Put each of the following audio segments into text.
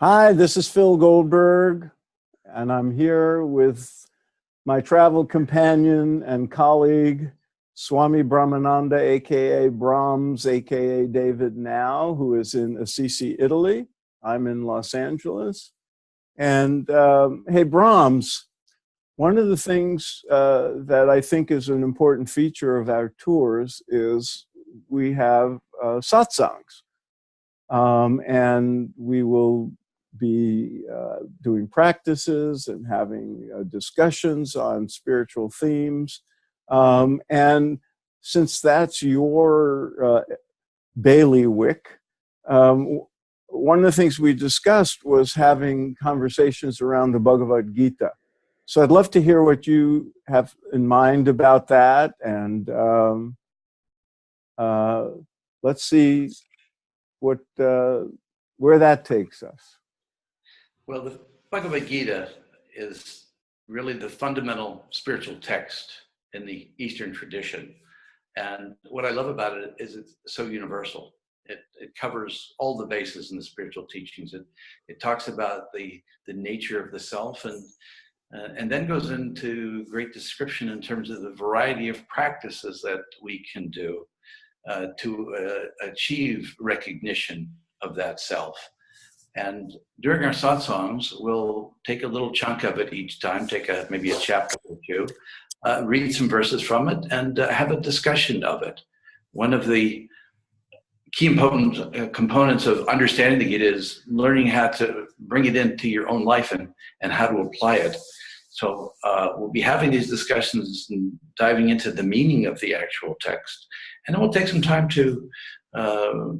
Hi, this is Phil Goldberg, and I'm here with my travel companion and colleague, Swami Brahmananda, aka Brahms, aka David Now, who is in Assisi, Italy. I'm in Los Angeles. And hey, Brahms, one of the things that I think is an important feature of our tours is we have satsangs. And we will be doing practices and having discussions on spiritual themes. And since that's your bailiwick, one of the things we discussed was having conversations around the Bhagavad Gita. So I'd love to hear what you have in mind about that. And let's see where that takes us. Well, the Bhagavad Gita is really the fundamental spiritual text in the Eastern tradition. And what I love about it is it's so universal. It covers all the bases in the spiritual teachings. It talks about the nature of the self and then goes into great description in terms of the variety of practices that we can do to achieve recognition of that self. And during our satsangs, we'll take a little chunk of it each time, take maybe a chapter or two, read some verses from it, and have a discussion of it. One of the key components of understanding the Gita is learning how to bring it into your own life and how to apply it. So we'll be having these discussions and diving into the meaning of the actual text. And then we'll take some time to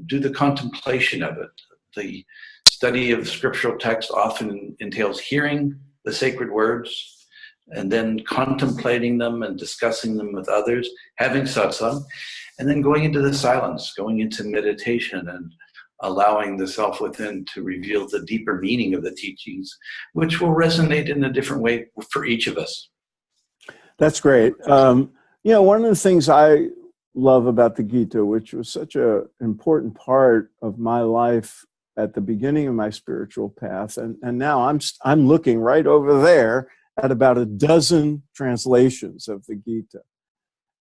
do the contemplation of it. The study of scriptural text often entails hearing the sacred words and then contemplating them and discussing them with others, having satsang, and then going into the silence, going into meditation and allowing the self within to reveal the deeper meaning of the teachings, which will resonate in a different way for each of us. That's great. One of the things I love about the Gita, which was such an important part of my life at the beginning of my spiritual path, and now I'm looking right over there at about a dozen translations of the Gita.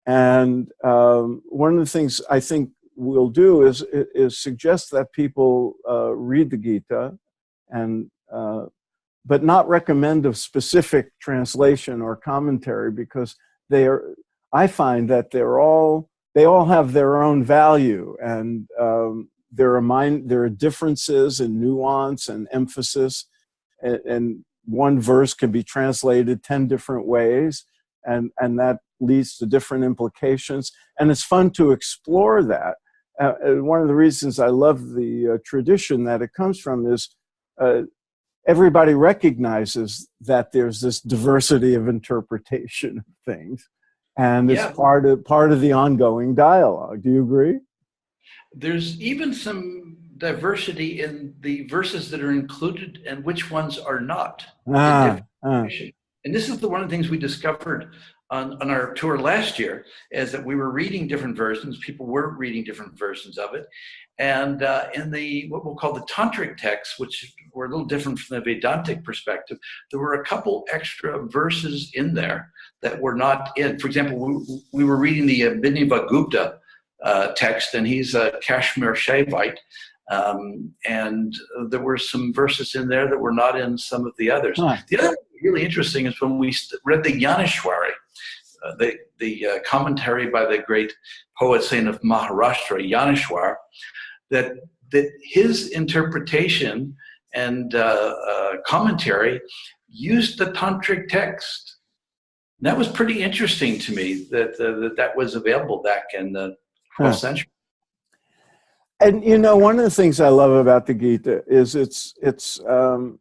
And one of the things I think we'll do is suggest that people read the Gita, and but not recommend a specific translation or commentary, because I find that they all have their own value, and there are differences in nuance and emphasis, and one verse can be translated 10 different ways, and that leads to different implications, and it's fun to explore that. One of the reasons I love the tradition that it comes from is everybody recognizes that there's this diversity of interpretation of things, and it's part of the ongoing dialogue. Do you agree? There's even some diversity in the verses that are included and which ones are not. And this is one of the things we discovered on our tour last year, is that we were reading different versions. People were reading different versions of it. And in what we'll call the tantric texts, which were a little different from the Vedantic perspective, there were a couple extra verses in there that were not in. For example, we were reading the Bhagavad Gita text, and he's a Kashmir Shaivite, and there were some verses in there that were not in some of the others. The other thing really interesting is when we read the Yaneshwari, the commentary by the great poet saint of Maharashtra, Yaneshwar, that his interpretation and commentary used the tantric text. And that was pretty interesting to me, that was available back in the 12th century. And one of the things I love about the Gita is it's a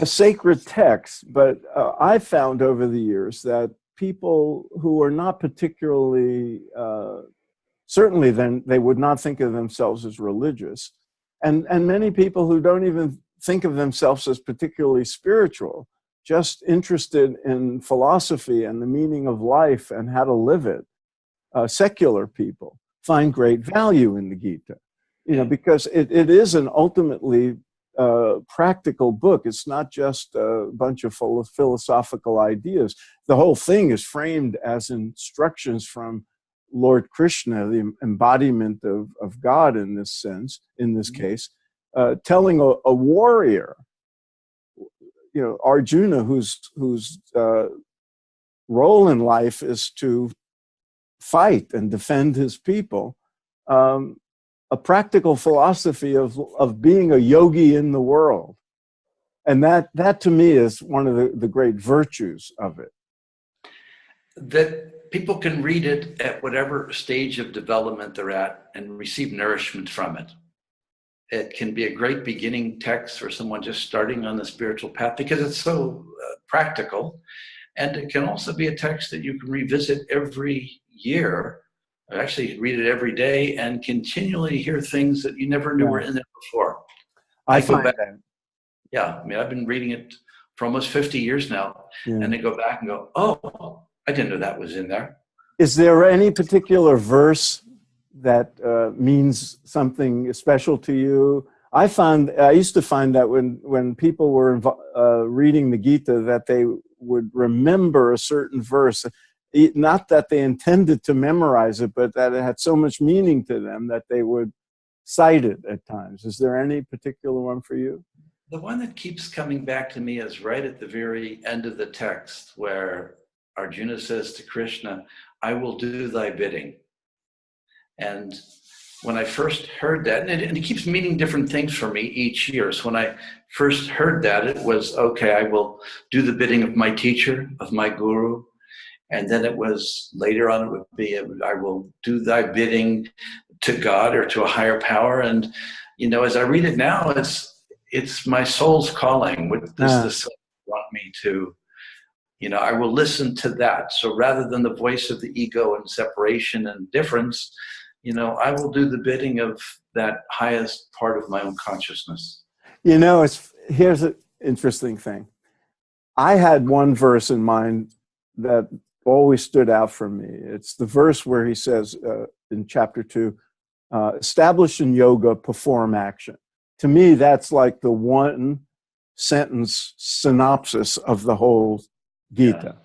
sacred text, but I found over the years that people who are not particularly, certainly then they would not think of themselves as religious, and many people who don't even think of themselves as particularly spiritual, just interested in philosophy and the meaning of life and how to live it, secular people find great value in the Gita. you know, because it is an ultimately practical book. It's not just a bunch of full of philosophical ideas. The whole thing is framed as instructions from Lord Krishna, the embodiment of God in this sense, in this case, telling a warrior, you know, Arjuna, whose role in life is to fight and defend his people, a practical philosophy of being a yogi in the world. And that to me is one of the great virtues of it. That people can read it at whatever stage of development they're at and receive nourishment from it. It can be a great beginning text for someone just starting on the spiritual path because it's so practical. And it can also be a text that you can revisit every year. Actually, read it every day and continually hear things that you never knew were in there before. I find that. Yeah, I mean, I've been reading it for almost 50 years now, and I go back and go, oh, I didn't know that was in there. Is there any particular verse that means something special to you? I used to find that when people were reading the Gita, that they would remember a certain verse, not that they intended to memorize it, but that it had so much meaning to them that they would cite it at times. Is there any particular one for you? The one that keeps coming back to me is right at the very end of the text where Arjuna says to Krishna, I will do thy bidding. And when I first heard that, and it keeps meaning different things for me each year. So when I first heard that, it was, okay, I will do the bidding of my teacher, of my guru. And then it was, later on, it would be, I will do thy bidding to God or to a higher power. And, you know, as I read it now, it's my soul's calling. What does the soul want me to, you know, I will listen to that. So rather than the voice of the ego and separation and difference, you know, I will do the bidding of that highest part of my own consciousness. You know, here's an interesting thing. I had one verse in mind that always stood out for me. It's the verse where he says in chapter 2, establish in yoga, perform action. To me, that's like the one sentence synopsis of the whole Gita.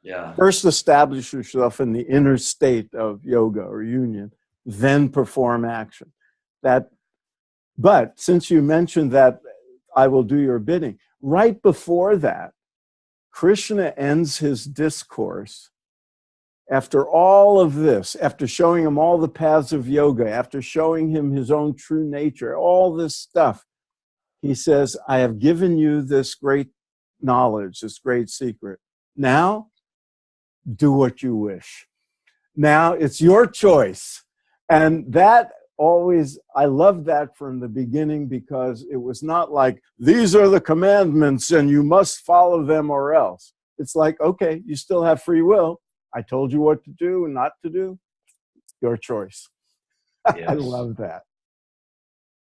Yeah. First, establish yourself in the inner state of yoga or union, then perform action. But since you mentioned that I will do your bidding, right before that, Krishna ends his discourse after all of this, after showing him all the paths of yoga, after showing him his own true nature, all this stuff, he says, I have given you this great knowledge, this great secret. Now, do what you wish. Now, it's your choice. And that always, I love that from the beginning, because it was not like, these are the commandments and you must follow them or else. It's like, okay, you still have free will. I told you what to do and not to do. Your choice. Yes. I love that.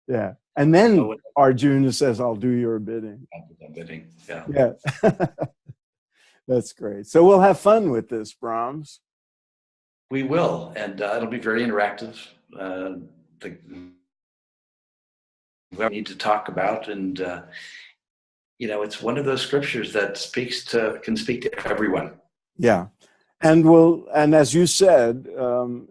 Yeah. And then Arjuna says, I'll do your bidding. I'll do the bidding. Yeah. Yeah. That's great. So we'll have fun with this, Brahms. We will. And it'll be very interactive. We need to talk about, and you know, it's one of those scriptures that can speak to everyone. Yeah. And as you said,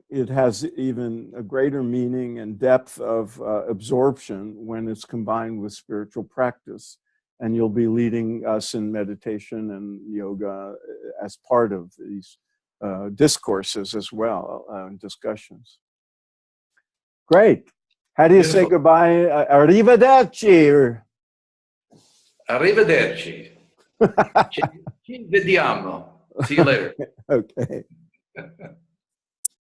it has even a greater meaning and depth of absorption when it's combined with spiritual practice. And you'll be leading us in meditation and yoga as part of these discourses as well, discussions. Great. How do you say goodbye? Arrivederci. Arrivederci. Ci vediamo. See you later. Okay.